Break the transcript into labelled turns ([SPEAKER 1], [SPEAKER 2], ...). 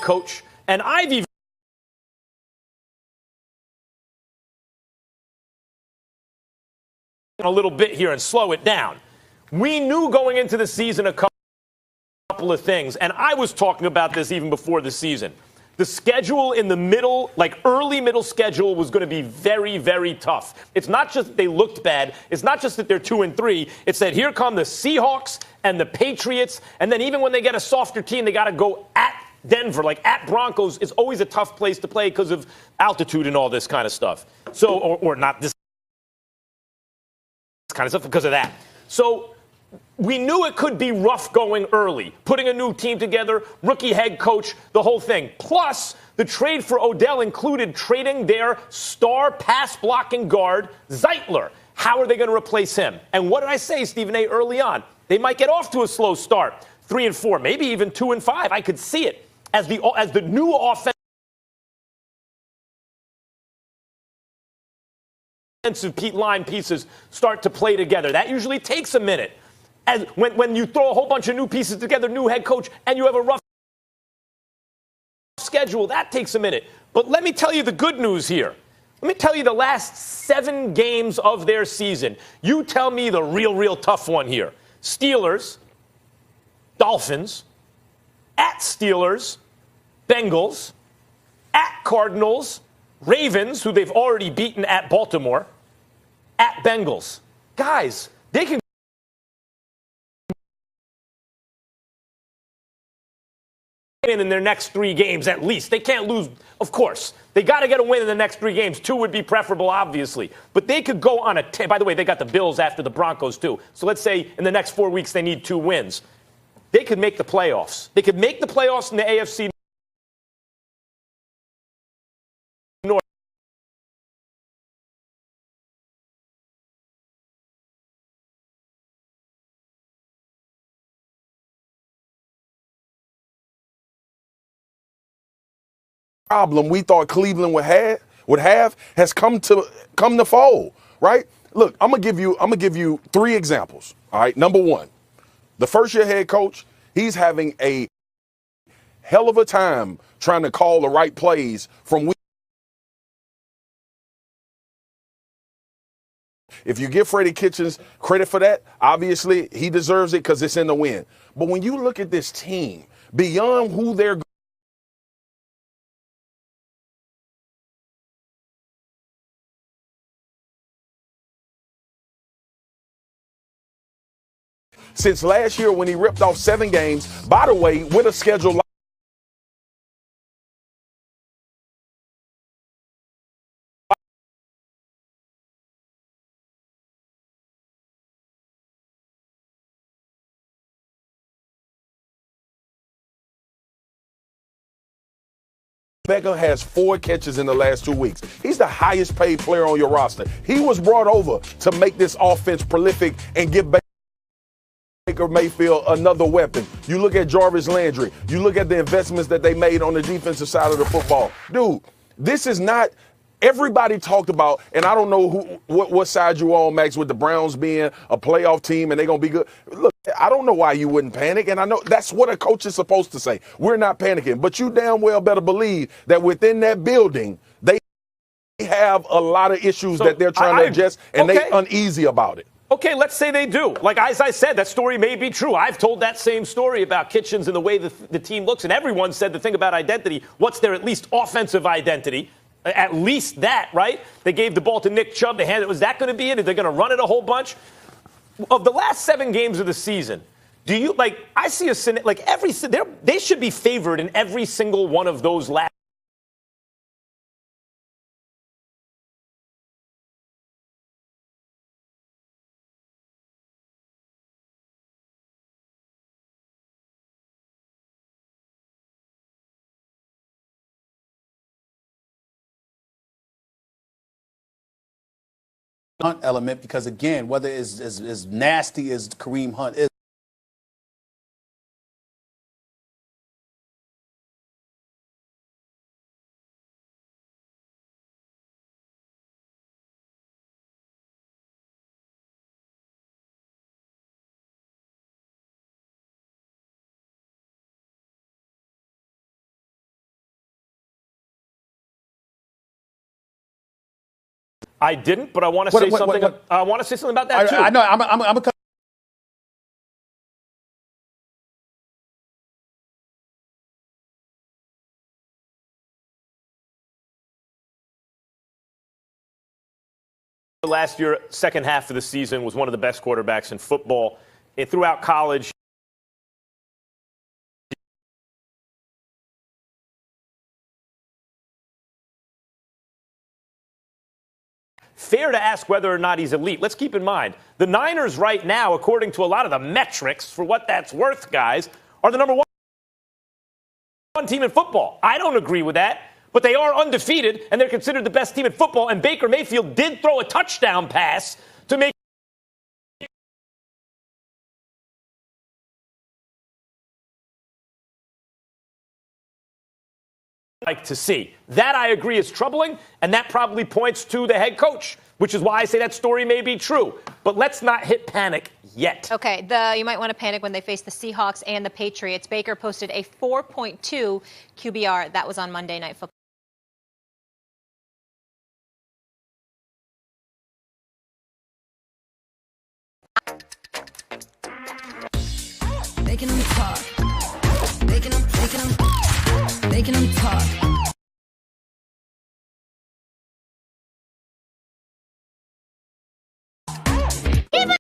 [SPEAKER 1] coach, and I've even a little bit here and slow it down. We knew going into the season a couple of things, and I was talking about this even before the season. The schedule in the middle, like early middle schedule, was going to be very, very tough. It's not just that they looked bad. It's not just that they're 2-3. It's that here come the Seahawks and the Patriots, and then even when they get a softer team, they got to go at Denver, like at Broncos. Is always a tough place to play because of altitude and all this kind of stuff. So, or not this kind of stuff because of that. So we knew it could be rough going early, putting a new team together, rookie head coach, the whole thing. Plus, the trade for Odell included trading their star pass-blocking guard, Zeitler. How are they going to replace him? And what did I say, Stephen A., early on? They might get off to a slow start, 3-4, maybe even 2-5. I could see it as the new offensive line pieces start to play together. That usually takes a minute. And when you throw a whole bunch of new pieces together, new head coach, and you have a rough schedule, that takes a minute. But let me tell you the good news here. Let me tell you the last 7 games of their season. You tell me the real tough one here. Steelers, Dolphins, at Steelers, Bengals, at Cardinals, Ravens, who they've already beaten at Baltimore, at Bengals. Guys, they can win in their next 3 games at least. They can't lose, of course. They got to get a win in the next 3 games. 2 would be preferable, obviously. But they could go on a by the way, they got the Bills after the Broncos, too. So let's say in the next 4 weeks they need 2 wins. They could make the playoffs. They could make the playoffs in the AFC North.
[SPEAKER 2] Problem we thought Cleveland would have has come to fold, right? Look, I'm gonna give you 3 examples. All right, number 1, the first-year head coach, he's having a hell of a time trying to call the right plays from week. If you give Freddie Kitchens credit for that, obviously he deserves it because it's in the win. But when you look at this team, beyond who they're since last year when he ripped off 7 games, by the way, with a schedule Beckham has 4 catches in the last 2 weeks. He's the highest paid player on your roster. He was brought over to make this offense prolific and give Baker Mayfield another weapon. You look at Jarvis Landry. You look at the investments that they made on the defensive side of the football. Dude, this is not – everybody talked about, and I don't know what side you on, Max, with the Browns being a playoff team and they're going to be good. Look, I don't know why you wouldn't panic, and I know that's what a coach is supposed to say. We're not panicking. But you damn well better believe that within that building, they have a lot of issues that they're trying to adjust, and they're uneasy about it.
[SPEAKER 1] Okay, let's say they do. Like, as I said, that story may be true. I've told that same story about Kitchens and the way the team looks, and everyone said the thing about identity, what's their at least offensive identity? At least that, right? They gave the ball to Nick Chubb. Was that going to be it? Are they going to run it a whole bunch? Of the last 7 games of the season, do you, like, I see they should be favored in every single one of those last
[SPEAKER 3] element, because again, whether it's as nasty as Kareem Hunt is,
[SPEAKER 1] I didn't, but I want to say something. I want to say something about that too.
[SPEAKER 3] I know. I'm a
[SPEAKER 1] Last year, second half of the season, was one of the best quarterbacks in football. And throughout college, fair to ask whether or not he's elite. Let's keep in mind, the Niners right now, according to a lot of the metrics, for what that's worth, guys, are the number one team in football. I don't agree with that. But they are undefeated, and they're considered the best team in football. And Baker Mayfield did throw a touchdown pass to make like to see. That, I agree, is troubling, and that probably points to the head coach, which is why I say that story may be true. But let's not hit panic yet.
[SPEAKER 4] Okay, you might want to panic when they face the Seahawks and the Patriots. Baker posted a 4.2 QBR. That was on Monday Night Football.
[SPEAKER 5] Making them talk. Making them talk.